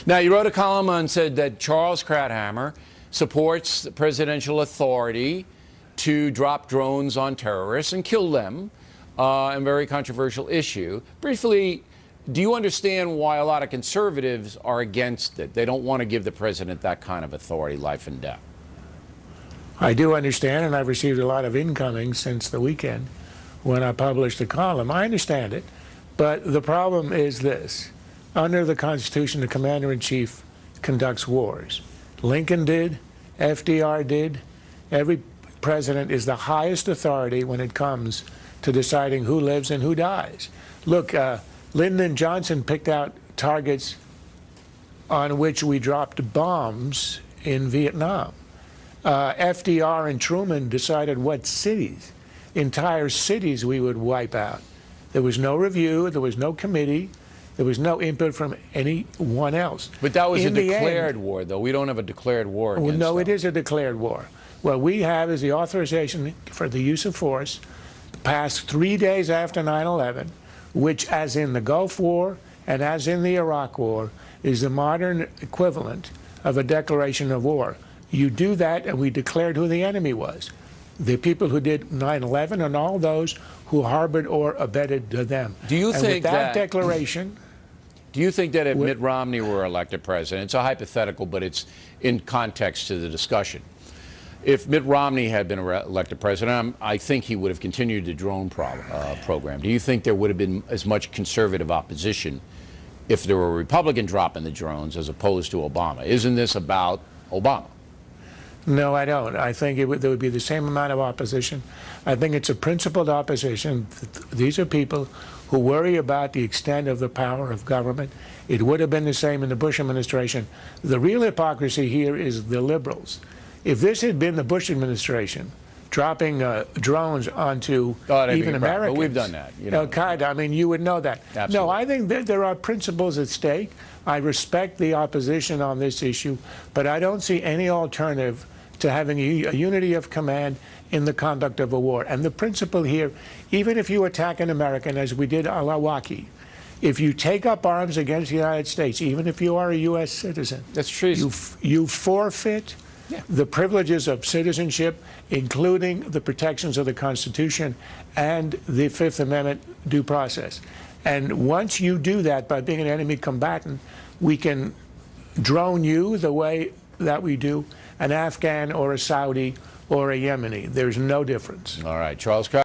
Now, you wrote a column and said that Charles Krauthammer supports the presidential authority to drop drones on terrorists and kill them, a very controversial issue. Briefly, do you understand why a lot of conservatives are against it? They don't want to give the president that kind of authority, life and death. I do understand, and I've received a lot of incoming since the weekend when I published the column. I understand it, but the problem is this. Under the Constitution, the commander-in-chief conducts wars. Lincoln did, FDR did. Every president is the highest authority when it comes to deciding who lives and who dies. Look, Lyndon Johnson picked out targets on which we dropped bombs in Vietnam. FDR and Truman decided what cities, entire cities, we would wipe out. There was no review, there was no committee, there was no input from anyone else. But that was a declared war, though. We don't have a declared war against them. No, it is a declared war. What we have is the authorization for the use of force passed 3 days after 9/11, which, as in the Gulf War and as in the Iraq War, is the modern equivalent of a declaration of war. You do that, and we declared who the enemy was. The people who did 9/11 and all those who harbored or abetted them. Do you think that declaration? Do you think that if Mitt Romney were elected president, it's a hypothetical, but it's in context to the discussion. If Mitt Romney had been elected president, I think he would have continued the drone program. Do you think there would have been as much conservative opposition if there were a Republican dropping the drones as opposed to Obama? Isn't this about Obama? No, I don't. I think there would be the same amount of opposition. I think it's a principled opposition. These are people who worry about the extent of the power of government. It would have been the same in the Bush administration. The real hypocrisy here is the liberals. If this had been the Bush administration dropping drones onto even Americans, but we've done that. You know. I mean, you would know that. Absolutely. No, I think that there are principles at stake. I respect the opposition on this issue, but I don't see any alternative to having a unity of command in the conduct of a war. And the principle here, even if you attack an American, as we did al-Awlaki, if you take up arms against the United States, even if you are a U.S. citizen, that's true. You forfeit the privileges of citizenship, including the protections of the Constitution and the Fifth Amendment due process. And once you do that by being an enemy combatant, we can drone you the way that we do an Afghan or a Saudi or a Yemeni. There's no difference. All right, Charles.